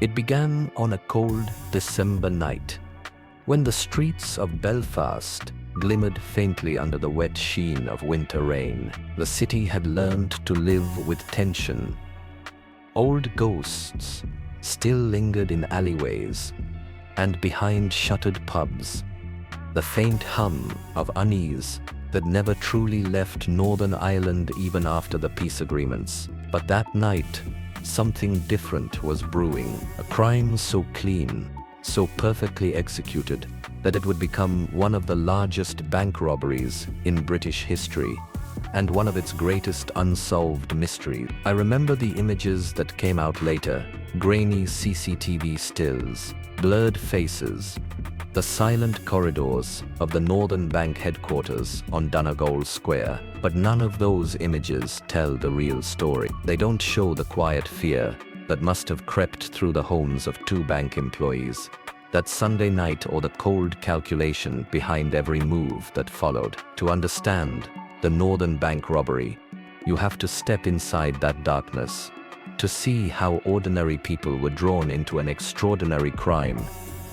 It began on a cold December night, when the streets of Belfast glimmered faintly under the wet sheen of winter rain. The city had learned to live with tension. Old ghosts still lingered in alleyways and behind shuttered pubs. The faint hum of unease that never truly left Northern Ireland even after the peace agreements. But that night, something different was brewing. A crime so clean, so perfectly executed, that it would become one of the largest bank robberies in British history, and one of its greatest unsolved mysteries. I remember the images that came out later: grainy CCTV stills, blurred faces, the silent corridors of the Northern Bank headquarters on Donegal Square. But none of those images tell the real story. They don't show the quiet fear that must have crept through the homes of two bank employees that Sunday night, or the cold calculation behind every move that followed. To understand the Northern Bank robbery, you have to step inside that darkness to see how ordinary people were drawn into an extraordinary crime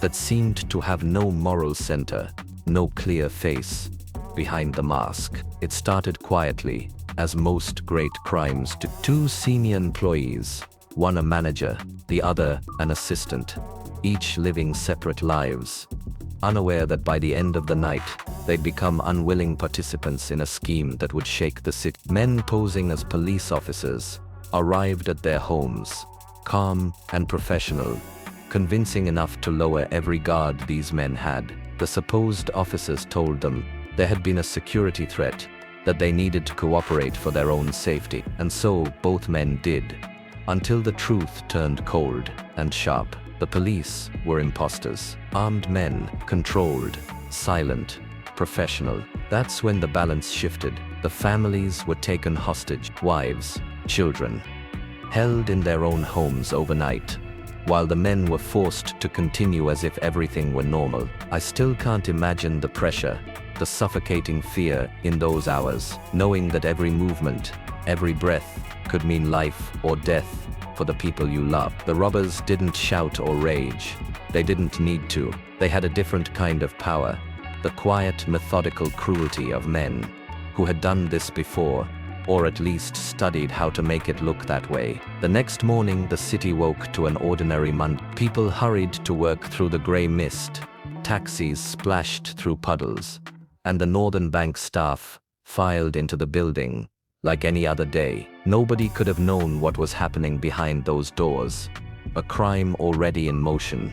that seemed to have no moral center, no clear face behind the mask. It started quietly, as most great crimes do. Two senior employees, one a manager, the other an assistant, each living separate lives, unaware that by the end of the night, they'd become unwilling participants in a scheme that would shake the city. Men posing as police officers arrived at their homes, calm and professional, convincing enough to lower every guard these men had. The supposed officers told them there had been a security threat, that they needed to cooperate for their own safety. And so both men did, until the truth turned cold and sharp. The police were imposters. Armed men, controlled, silent, professional. That's when the balance shifted. The families were taken hostage, wives, children, held in their own homes overnight, while the men were forced to continue as if everything were normal. I still can't imagine the pressure, the suffocating fear in those hours, knowing that every movement, every breath could mean life or death for the people you love. The robbers didn't shout or rage. They didn't need to. They had a different kind of power, the quiet, methodical cruelty of men who had done this before, or at least studied how to make it look that way. The next morning, the city woke to an ordinary Monday. People hurried to work through the gray mist, taxis splashed through puddles, and the Northern Bank staff filed into the building like any other day. Nobody could have known what was happening behind those doors. A crime already in motion,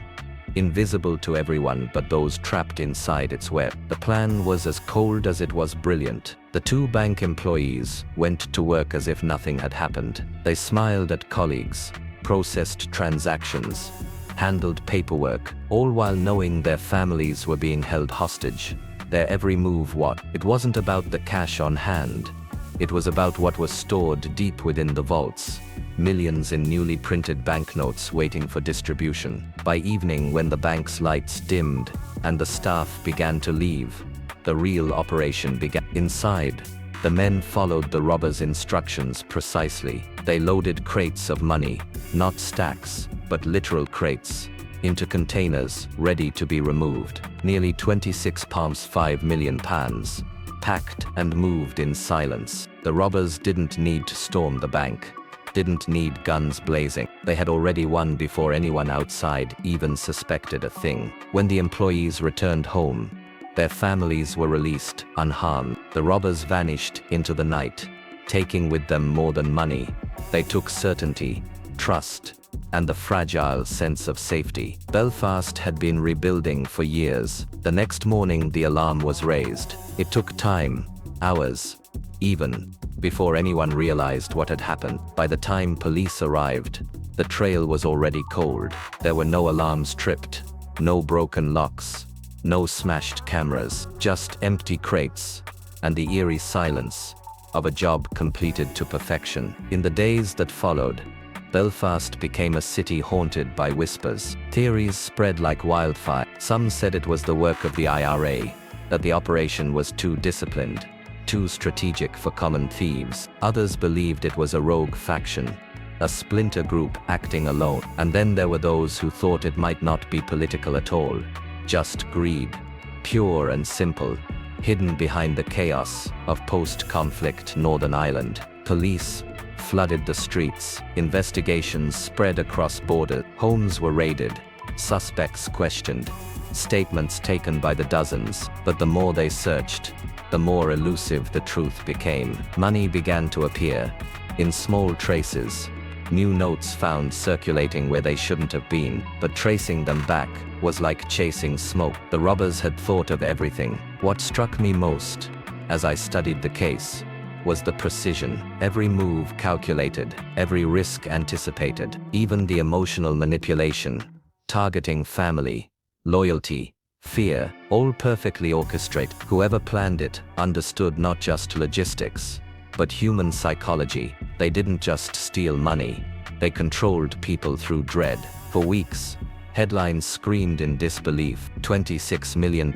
invisible to everyone but those trapped inside its web. The plan was as cold as it was brilliant. The two bank employees went to work as if nothing had happened. They smiled at colleagues, processed transactions, handled paperwork, all while knowing their families were being held hostage. Their every move it wasn't about the cash on hand. It was about what was stored deep within the vaults. Millions in newly printed banknotes waiting for distribution. By evening, when the bank's lights dimmed and the staff began to leave, the real operation began. Inside, the men followed the robbers' instructions precisely. They loaded crates of money, not stacks, but literal crates, into containers ready to be removed. Nearly 26 pounds, £5 million, packed and moved in silence. The robbers didn't need to storm the bank, didn't need guns blazing. They had already won before anyone outside even suspected a thing. When the employees returned home, their families were released unharmed. The robbers vanished into the night, taking with them more than money. They took certainty, trust, and the fragile sense of safety. Belfast had been rebuilding for years. The next morning, the alarm was raised. It took time, hours, even, before anyone realized what had happened. By the time police arrived, the trail was already cold. There were no alarms tripped, no broken locks, no smashed cameras, just empty crates and the eerie silence of a job completed to perfection. In the days that followed, Belfast became a city haunted by whispers. Theories spread like wildfire. Some said it was the work of the IRA, that the operation was too disciplined, too strategic for common thieves. Others believed it was a rogue faction, a splinter group acting alone. And then there were those who thought it might not be political at all. Just greed. Pure and simple. Hidden behind the chaos of post-conflict Northern Ireland. Police flooded the streets. Investigations spread across borders. Homes were raided. Suspects questioned. Statements taken by the dozens. But the more they searched, the more elusive the truth became. Money began to appear. In small traces. New notes found circulating where they shouldn't have been. But tracing them back was like chasing smoke. The robbers had thought of everything. What struck me most, as I studied the case, was the precision. Every move calculated, every risk anticipated, even the emotional manipulation, targeting family, loyalty, fear, all perfectly orchestrated. Whoever planned it understood not just logistics, but human psychology. They didn't just steal money, they controlled people through dread. For weeks, headlines screamed in disbelief, £26 million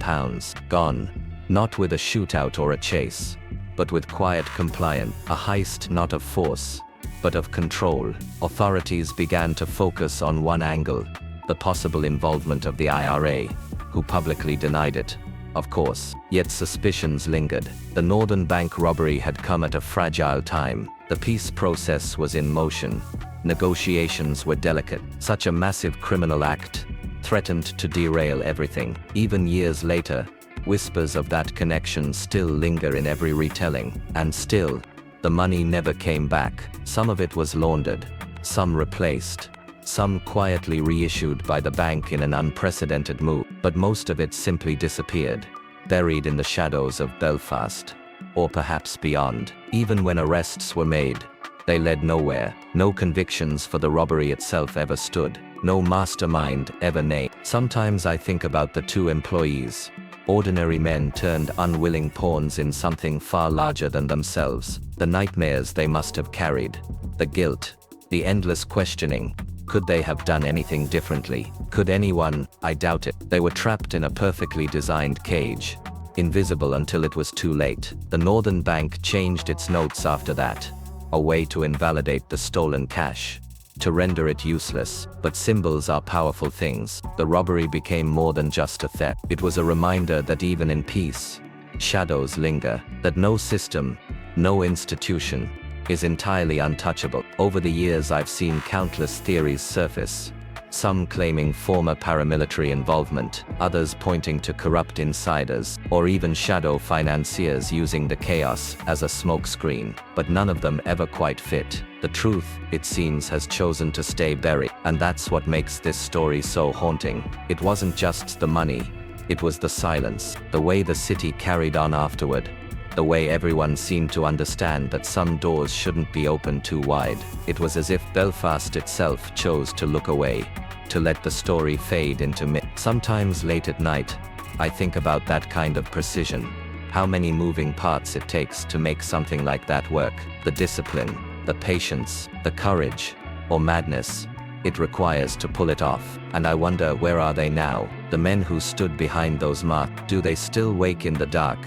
gone, not with a shootout or a chase, but with quiet compliance, a heist not of force, but of control. Authorities began to focus on one angle, the possible involvement of the IRA, who publicly denied it, of course. Yet suspicions lingered. The Northern Bank robbery had come at a fragile time. The peace process was in motion. Negotiations were delicate. Such a massive criminal act threatened to derail everything. Even years later, whispers of that connection still linger in every retelling. And still, the money never came back. Some of it was laundered, some replaced, some quietly reissued by the bank in an unprecedented move. But most of it simply disappeared, buried in the shadows of Belfast, or perhaps beyond. Even when arrests were made, they led nowhere. No convictions for the robbery itself ever stood. No mastermind ever named. Sometimes I think about the two employees, ordinary men turned unwilling pawns in something far larger than themselves. The nightmares they must have carried, the guilt, the endless questioning. Could they have done anything differently? Could anyone? I doubt it. They were trapped in a perfectly designed cage, invisible until it was too late. The Northern Bank changed its notes after that, a way to invalidate the stolen cash, to render it useless. But symbols are powerful things. The robbery became more than just a theft. It was a reminder that even in peace, shadows linger, that no system, no institution, is entirely untouchable. Over the years I've seen countless theories surface, some claiming former paramilitary involvement, others pointing to corrupt insiders, or even shadow financiers using the chaos as a smokescreen. But none of them ever quite fit. The truth, it seems, has chosen to stay buried. And that's what makes this story so haunting. It wasn't just the money, it was the silence, the way the city carried on afterward, the way everyone seemed to understand that some doors shouldn't be opened too wide. It was as if Belfast itself chose to look away, to let the story fade into myth. Sometimes late at night, I think about that kind of precision. How many moving parts it takes to make something like that work. The discipline, the patience, the courage, or madness it requires to pull it off. And I wonder, where are they now? The men who stood behind those masks, do they still wake in the dark,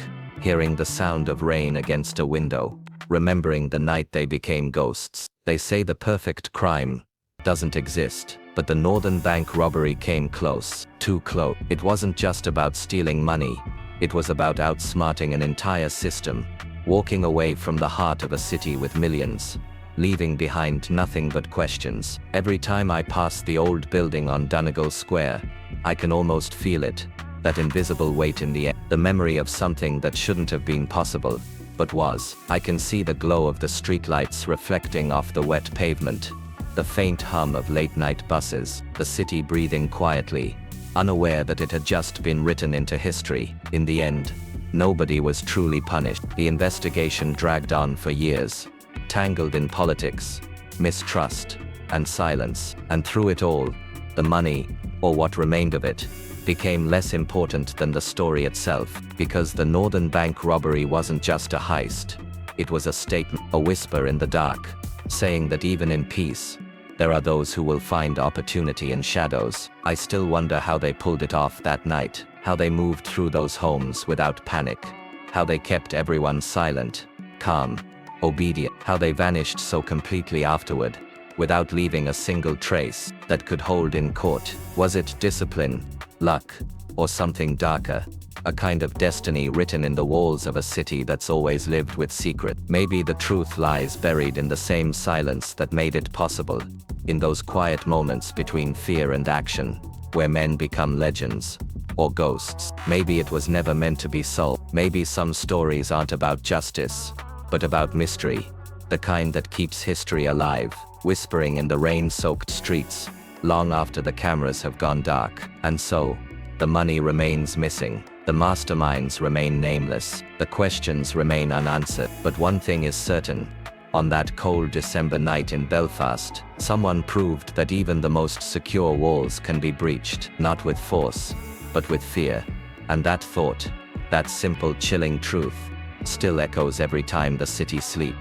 hearing the sound of rain against a window, remembering the night they became ghosts? They say the perfect crime doesn't exist, but the Northern Bank robbery came close, too close. It wasn't just about stealing money, it was about outsmarting an entire system, walking away from the heart of a city with millions, leaving behind nothing but questions. Every time I pass the old building on Donegal Square, I can almost feel it, that invisible weight in the air, the memory of something that shouldn't have been possible, but was. I can see the glow of the streetlights reflecting off the wet pavement, the faint hum of late-night buses, the city breathing quietly, unaware that it had just been written into history. In the end, nobody was truly punished. The investigation dragged on for years, tangled in politics, mistrust, and silence. And through it all, the money, or what remained of it, became less important than the story itself, because the Northern Bank robbery wasn't just a heist. It was a statement, a whisper in the dark, saying that even in peace, there are those who will find opportunity in shadows. I still wonder how they pulled it off that night, how they moved through those homes without panic, how they kept everyone silent, calm, obedient, how they vanished so completely afterward, without leaving a single trace that could hold in court? Was it discipline, luck, or something darker? A kind of destiny written in the walls of a city that's always lived with secret. Maybe the truth lies buried in the same silence that made it possible, in those quiet moments between fear and action, where men become legends or ghosts. Maybe it was never meant to be solved. Maybe some stories aren't about justice, but about mystery, the kind that keeps history alive, whispering in the rain-soaked streets, long after the cameras have gone dark. And so, the money remains missing. The masterminds remain nameless. The questions remain unanswered. But one thing is certain. On that cold December night in Belfast, someone proved that even the most secure walls can be breached, not with force, but with fear. And that thought, that simple chilling truth, still echoes every time the city sleeps.